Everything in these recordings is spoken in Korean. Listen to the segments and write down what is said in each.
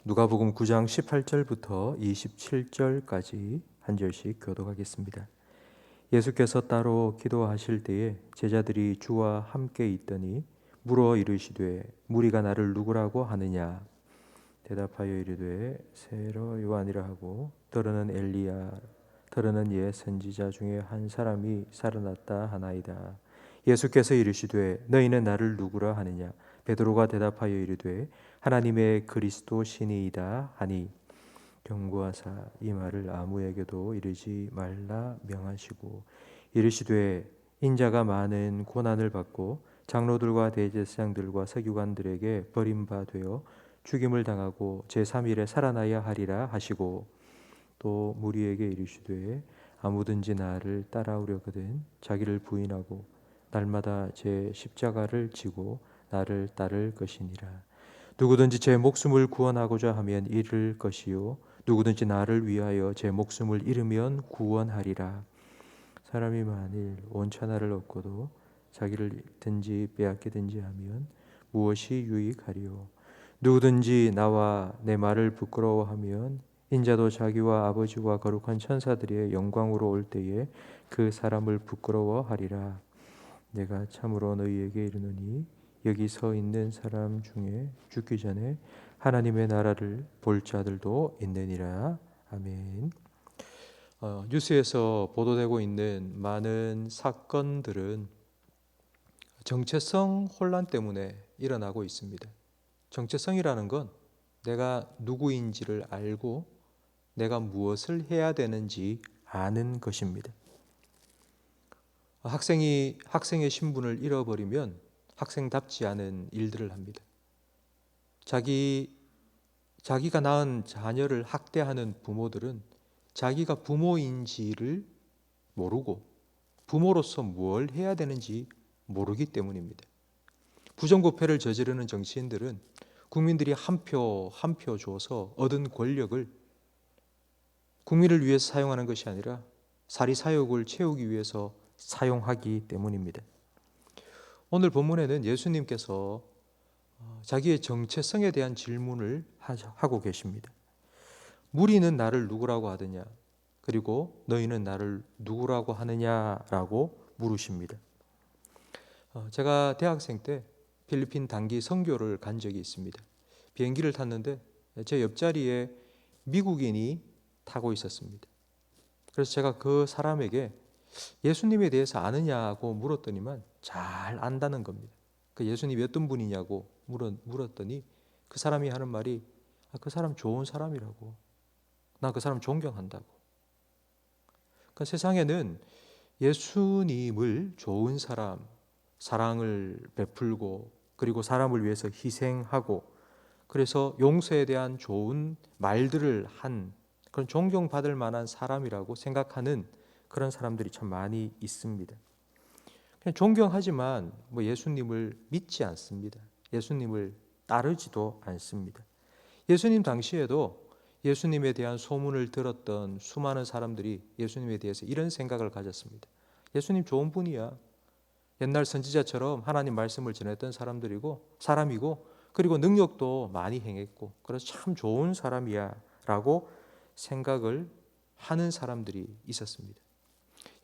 누가복음 9장 18절부터 27절까지 한 절씩 교독하겠습니다. 예수께서 따로 기도하실 때에 제자들이 주와 함께 있더니 물어 이르시되 무리가 나를 누구라고 하느냐? 대답하여 이르되 세로 요한이라 하고 더러는 엘리야 더러는 옛 선지자 중에 한 사람이 살아났다 하나이다. 예수께서 이르시되 너희는 나를 누구라 하느냐? 베드로가 대답하여 이르되 하나님의 그리스도 신이이다 하니 경고하사 이 말을 아무에게도 이르지 말라 명하시고 이르시되 인자가 많은 고난을 받고 장로들과 대제사장들과 서기관들에게 버림받되어 죽임을 당하고 제3일에 살아나야 하리라 하시고 또 무리에게 이르시되 아무든지 나를 따라오려거든 자기를 부인하고 날마다 제 십자가를 지고 나를 따를 것이니라. 누구든지 제 목숨을 구원하고자 하면 잃을 것이요 누구든지 나를 위하여 제 목숨을 잃으면 구원하리라. 사람이 만일 온 천하를 얻고도 자기를 잃든지 빼앗기든지 하면 무엇이 유익하리요? 누구든지 나와 내 말을 부끄러워하면 인자도 자기와 아버지와 거룩한 천사들의 영광으로 올 때에 그 사람을 부끄러워하리라. 내가 참으로 너희에게 이르노니 여기 서 있는 사람 중에 죽기 전에 하나님의 나라를 볼 자들도 있느니라. 아멘. 뉴스에서 보도되고 있는 많은 사건들은 정체성 혼란 때문에 일어나고 있습니다. 정체성이라는 건 내가 누구인지를 알고 내가 무엇을 해야 되는지 아는 것입니다. 학생의 신분을 잃어버리면 학생답지 않은 일들을 합니다. 자기가 낳은 자녀를 학대하는 부모들은 자기가 부모인지를 모르고 부모로서 뭘 해야 되는지 모르기 때문입니다. 부정부패를 저지르는 정치인들은 국민들이 한 표 한 표 줘서 얻은 권력을 국민을 위해서 사용하는 것이 아니라 사리사욕을 채우기 위해서 사용하기 때문입니다. 오늘 본문에는 예수님께서 자기의 정체성에 대한 질문을 하고 계십니다. 무리는 나를 누구라고 하느냐? 그리고 너희는 나를 누구라고 하느냐라고 물으십니다. 제가 대학생 때 필리핀 단기 선교를 간 적이 있습니다. 비행기를 탔는데 제 옆자리에 미국인이 타고 있었습니다. 그래서 제가 그 사람에게 예수님에 대해서 아느냐고 물었더니만 잘 안다는 겁니다. 그 예수님이 어떤 분이냐고 물었더니 그 사람이 하는 말이 그 사람 좋은 사람이라고. 나 그 사람 존경한다고. 그러니까 세상에는 예수님을 좋은 사람, 사랑을 베풀고 그리고 사람을 위해서 희생하고 그래서 용서에 대한 좋은 말들을 한 그런 존경받을 만한 사람이라고 생각하는 그런 사람들이 참 많이 있습니다. 그냥 존경하지만 예수님을 믿지 않습니다. 예수님을 따르지도 않습니다. 예수님 당시에도 예수님에 대한 소문을 들었던 수많은 사람들이 예수님에 대해서 이런 생각을 가졌습니다. 예수님 좋은 분이야. 옛날 선지자처럼 하나님 말씀을 전했던 사람이고 그리고 능력도 많이 행했고 그래서 참 좋은 사람이야 라고 생각을 하는 사람들이 있었습니다.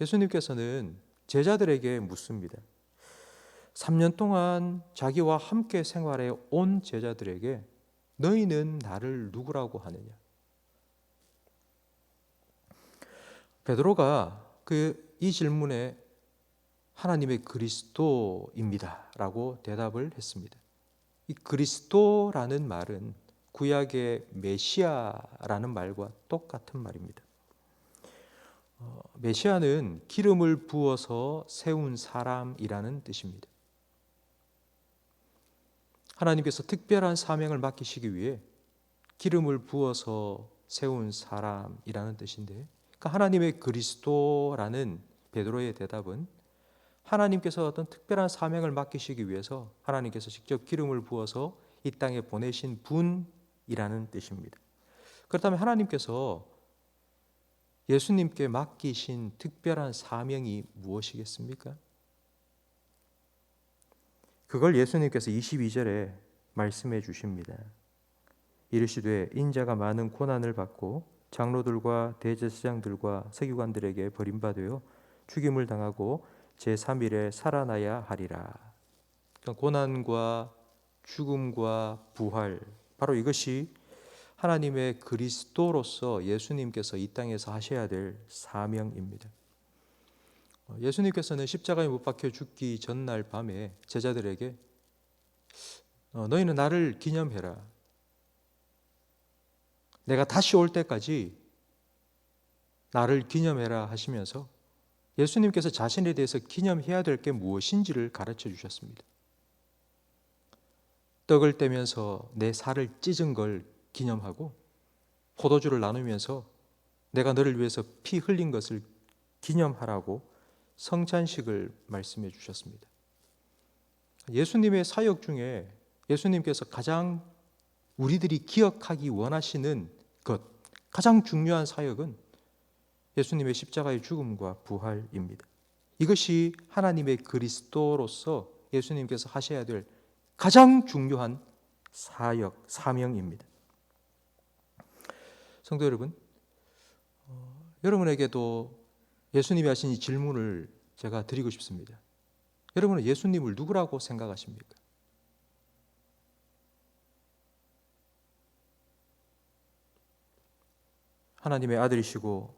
예수님께서는 제자들에게 묻습니다. 3년 동안 자기와 함께 생활해 온 제자들에게 너희는 나를 누구라고 하느냐? 베드로가 이 질문에 하나님의 그리스도입니다 라고 대답을 했습니다. 이 그리스도라는 말은 구약의 메시아라는 말과 똑같은 말입니다. 메시아는 기름을 부어서 세운 사람이라는 뜻입니다. 하나님께서 특별한 사명을 맡기시기 위해 기름을 부어서 세운 사람이라는 뜻인데 그러니까 하나님의 그리스도라는 베드로의 대답은 하나님께서 어떤 특별한 사명을 맡기시기 위해서 하나님께서 직접 기름을 부어서 이 땅에 보내신 분이라는 뜻입니다. 그렇다면 하나님께서 예수님께 맡기신 특별한 사명이 무엇이겠습니까? 그걸 예수님께서 22절에 말씀해 주십니다. 이르시되 인자가 많은 고난을 받고 장로들과 대제사장들과 서기관들에게 버림받아 죽임을 당하고 제3일에 살아나야 하리라. 그러니까 고난과 죽음과 부활, 바로 이것이 하나님의 그리스도로서 예수님께서 이 땅에서 하셔야 될 사명입니다. 예수님께서는 십자가에 못 박혀 죽기 전날 밤에 제자들에게 너희는 나를 기념해라. 내가 다시 올 때까지 나를 기념해라 하시면서 예수님께서 자신에 대해서 기념해야 될 게 무엇인지를 가르쳐 주셨습니다. 떡을 떼면서 내 살을 찢은 걸 기념하고 포도주를 나누면서 내가 너를 위해서 피 흘린 것을 기념하라고 성찬식을 말씀해 주셨습니다. 예수님의 사역 중에 예수님께서 가장 우리들이 기억하기 원하시는 것, 가장 중요한 사역은 예수님의 십자가의 죽음과 부활입니다. 이것이 하나님의 그리스도로서 예수님께서 하셔야 될 가장 중요한 사역, 사명입니다. 성도 여러분, 여러분에게도 예수님이 하신 이 질문을 제가 드리고 싶습니다. 여러분은 예수님을 누구라고 생각하십니까? 하나님의 아들이시고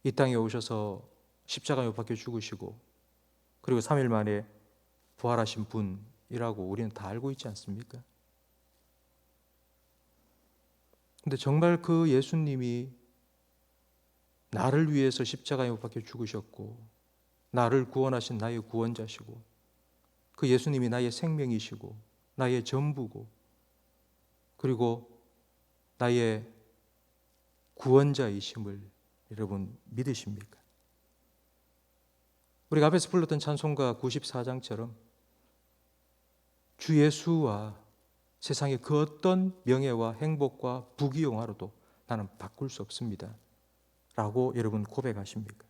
이 땅에 오셔서 십자가에 못 박혀 죽으시고 그리고 3일 만에 부활하신 분이라고 우리는 다 알고 있지 않습니까? 근데 정말 그 예수님이 나를 위해서 십자가에 못 박혀 죽으셨고 나를 구원하신 나의 구원자시고 그 예수님이 나의 생명이시고 나의 전부고 그리고 나의 구원자이심을 여러분 믿으십니까? 우리가 앞에서 불렀던 찬송가 94장처럼 주 예수와 세상의 그 어떤 명예와 행복과 부귀영화로도 나는 바꿀 수 없습니다 라고 여러분 고백하십니까?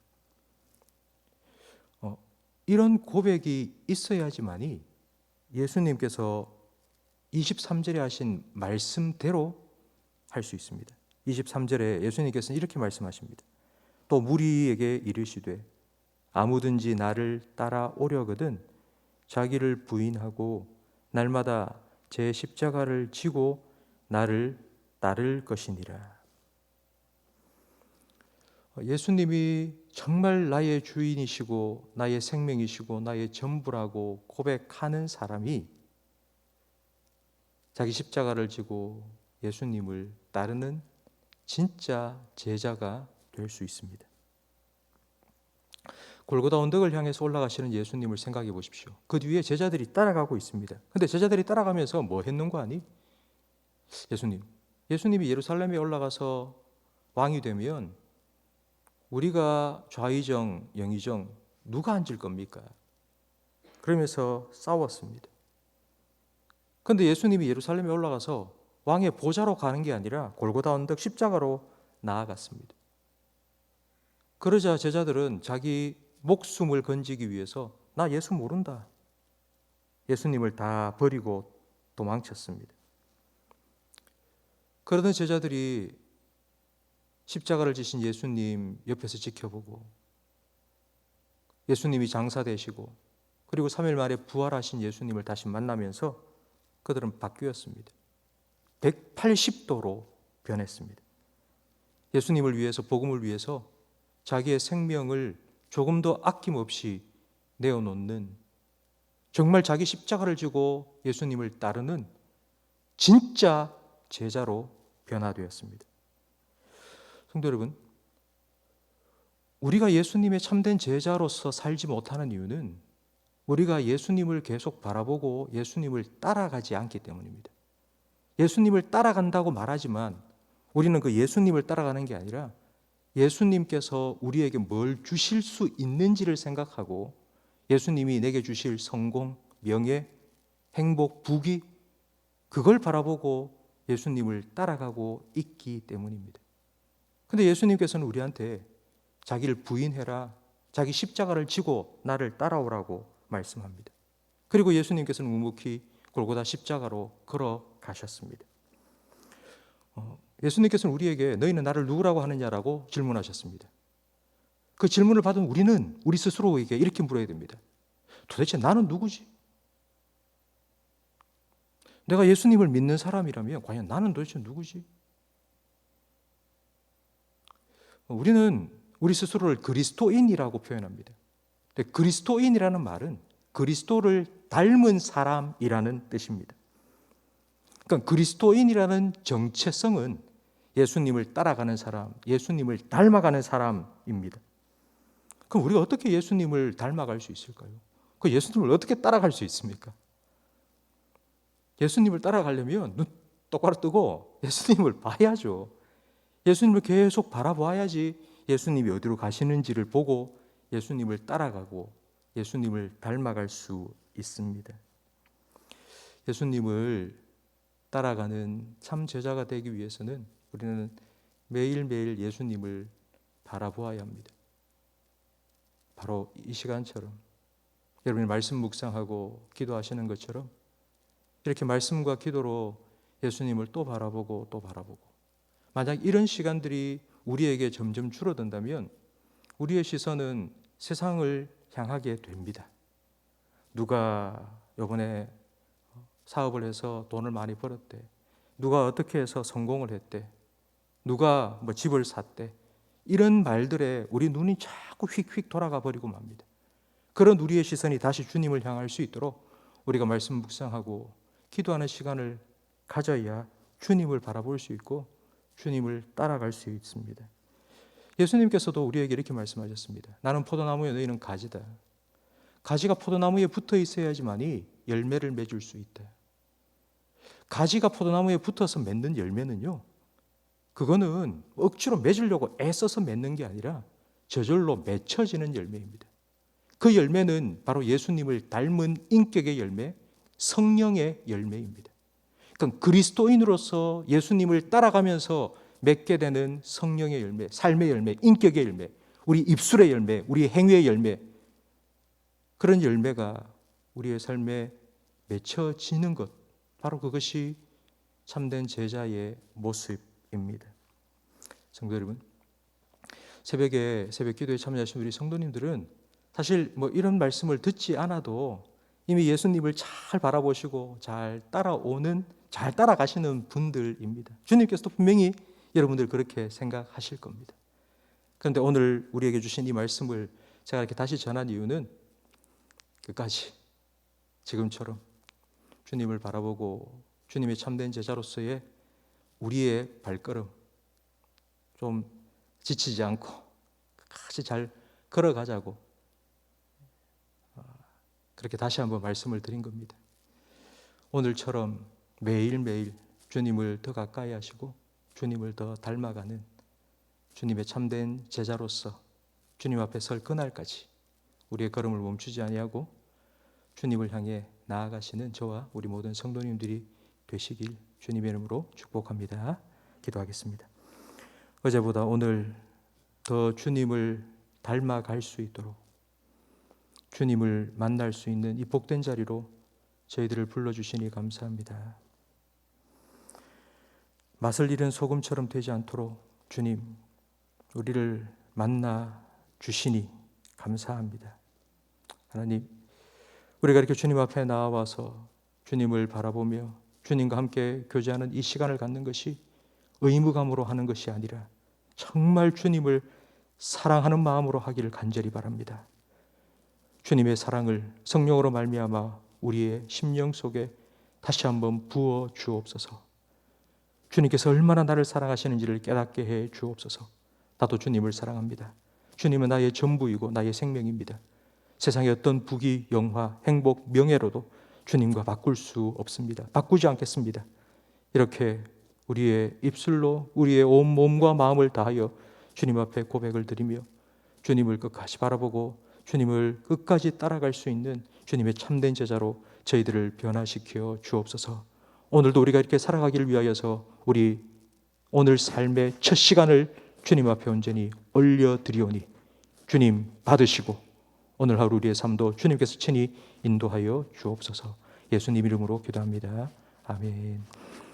이런 고백이 있어야지만이 예수님께서 23절에 하신 말씀대로 할 수 있습니다. 23절에 예수님께서는 이렇게 말씀하십니다. 또 무리에게 이르시되 아무든지 나를 따라오려거든 자기를 부인하고 날마다 제 십자가를 지고 나를 따를 것이니라. 예수님이 정말 나의 주인이시고 나의 생명이시고 나의 전부라고 고백하는 사람이 자기 십자가를 지고 예수님을 따르는 진짜 제자가 될 수 있습니다. 골고다 언덕을 향해서 올라가시는 예수님을 생각해 보십시오. 그 뒤에 제자들이 따라가고 있습니다. 근데 제자들이 따라가면서 뭐 했는가 하니? 예수님이 예루살렘에 올라가서 왕이 되면 우리가 좌의정, 영의정 누가 앉을 겁니까? 그러면서 싸웠습니다. 그런데 예수님이 예루살렘에 올라가서 왕의 보좌로 가는 게 아니라 골고다 언덕 십자가로 나아갔습니다. 그러자 제자들은 자기 목숨을 건지기 위해서 나 예수 모른다. 예수님을 다 버리고 도망쳤습니다. 그러던 제자들이 십자가를 지신 예수님 옆에서 지켜보고 예수님이 장사되시고 그리고 3일 만에 부활하신 예수님을 다시 만나면서 그들은 바뀌었습니다. 180도로 변했습니다. 예수님을 위해서, 복음을 위해서 자기의 생명을 조금도 아낌없이 내어놓는, 정말 자기 십자가를 지고 예수님을 따르는 진짜 제자로 변화되었습니다. 성도 여러분, 우리가 예수님의 참된 제자로서 살지 못하는 이유는 우리가 예수님을 계속 바라보고 예수님을 따라가지 않기 때문입니다. 예수님을 따라간다고 말하지만 우리는 그 예수님을 따라가는 게 아니라 예수님께서 우리에게 뭘 주실 수 있는지를 생각하고 예수님이 내게 주실 성공, 명예, 행복, 부귀, 그걸 바라보고 예수님을 따라가고 있기 때문입니다. 근데 예수님께서는 우리한테 자기를 부인해라, 자기 십자가를 지고 나를 따라오라고 말씀합니다. 그리고 예수님께서는 묵묵히 골고다 십자가로 걸어가셨습니다. 가셨습니다. 예수님께서는 우리에게 너희는 나를 누구라고 하느냐라고 질문하셨습니다. 그 질문을 받은 우리는 우리 스스로에게 이렇게 물어야 됩니다. 도대체 나는 누구지? 내가 예수님을 믿는 사람이라면 과연 나는 도대체 누구지? 우리는 우리 스스로를 그리스도인이라고 표현합니다. 근데 그리스도인이라는 말은 그리스도를 닮은 사람이라는 뜻입니다. 그러니까 그리스도인이라는 정체성은 예수님을 따라가는 사람, 예수님을 닮아가는 사람입니다. 그럼 우리가 어떻게 예수님을 닮아갈 수 있을까요? 그 예수님을 어떻게 따라갈 수 있습니까? 예수님을 따라가려면 눈 똑바로 뜨고 예수님을 봐야죠. 예수님을 계속 바라봐야지 예수님이 어디로 가시는지를 보고 예수님을 따라가고 예수님을 닮아갈 수 있습니다. 예수님을 따라가는 참 제자가 되기 위해서는 우리는 매일매일 예수님을 바라보아야 합니다. 바로 이 시간처럼 여러분이 말씀 묵상하고 기도하시는 것처럼 이렇게 말씀과 기도로 예수님을 또 바라보고 또 바라보고, 만약 이런 시간들이 우리에게 점점 줄어든다면 우리의 시선은 세상을 향하게 됩니다. 누가 이번에 사업을 해서 돈을 많이 벌었대, 누가 어떻게 해서 성공을 했대, 누가 뭐 집을 샀대, 이런 말들에 우리 눈이 자꾸 휙휙 돌아가 버리고 맙니다. 그런 우리의 시선이 다시 주님을 향할 수 있도록 우리가 말씀 묵상하고 기도하는 시간을 가져야 주님을 바라볼 수 있고 주님을 따라갈 수 있습니다. 예수님께서도 우리에게 이렇게 말씀하셨습니다. 나는 포도나무에 너희는 가지다. 가지가 포도나무에 붙어 있어야지만이 열매를 맺을 수 있다. 가지가 포도나무에 붙어서 맺는 열매는요, 그거는 억지로 맺으려고 애써서 맺는 게 아니라 저절로 맺혀지는 열매입니다. 그 열매는 바로 예수님을 닮은 인격의 열매, 성령의 열매입니다. 그러니까 그리스도인으로서 예수님을 따라가면서 맺게 되는 성령의 열매, 삶의 열매, 인격의 열매, 우리 입술의 열매, 우리 행위의 열매, 그런 열매가 우리의 삶에 맺혀지는 것, 바로 그것이 참된 제자의 모습입니다. 성도 여러분, 새벽에 새벽 기도에 참여하신 우리 성도님들은 사실 뭐 이런 말씀을 듣지 않아도 이미 예수님을 잘 바라보시고 잘 따라가시는 분들입니다. 주님께서도 분명히 여러분들 그렇게 생각하실 겁니다. 그런데 오늘 우리에게 주신 이 말씀을 제가 이렇게 다시 전한 이유는 끝까지 지금처럼 주님을 바라보고 주님의 참된 제자로서의 우리의 발걸음 좀 지치지 않고 같이 잘 걸어가자고 그렇게 다시 한번 말씀을 드린 겁니다. 오늘처럼 매일매일 주님을 더 가까이 하시고 주님을 더 닮아가는 주님의 참된 제자로서 주님 앞에 설 그날까지 우리의 걸음을 멈추지 아니하고 주님을 향해 나아가시는 저와 우리 모든 성도님들이 되시길 주님의 이름으로 축복합니다. 기도하겠습니다. 어제보다 오늘 더 주님을 닮아갈 수 있도록 주님을 만날 수 있는 이 복된 자리로 저희들을 불러주시니 감사합니다. 맛을 잃은 소금처럼 되지 않도록 주님 우리를 만나 주시니 감사합니다. 하나님, 우리가 이렇게 주님 앞에 나와서 주님을 바라보며 주님과 함께 교제하는 이 시간을 갖는 것이 의무감으로 하는 것이 아니라 정말 주님을 사랑하는 마음으로 하기를 간절히 바랍니다. 주님의 사랑을 성령으로 말미암아 우리의 심령 속에 다시 한번 부어 주옵소서. 주님께서 얼마나 나를 사랑하시는지를 깨닫게 해 주옵소서. 나도 주님을 사랑합니다. 주님은 나의 전부이고 나의 생명입니다. 세상의 어떤 부귀, 영화, 행복, 명예로도 주님과 바꿀 수 없습니다. 바꾸지 않겠습니다. 이렇게 우리의 입술로 우리의 온 몸과 마음을 다하여 주님 앞에 고백을 드리며 주님을 끝까지 바라보고 주님을 끝까지 따라갈 수 있는 주님의 참된 제자로 저희들을 변화시켜 주옵소서. 오늘도 우리가 이렇게 살아가기를 위하여서 우리 오늘 삶의 첫 시간을 주님 앞에 온전히 올려드리오니 주님 받으시고 오늘 하루 우리의 삶도 주님께서 친히 인도하여 주옵소서. 예수님 이름으로 기도합니다. 아멘.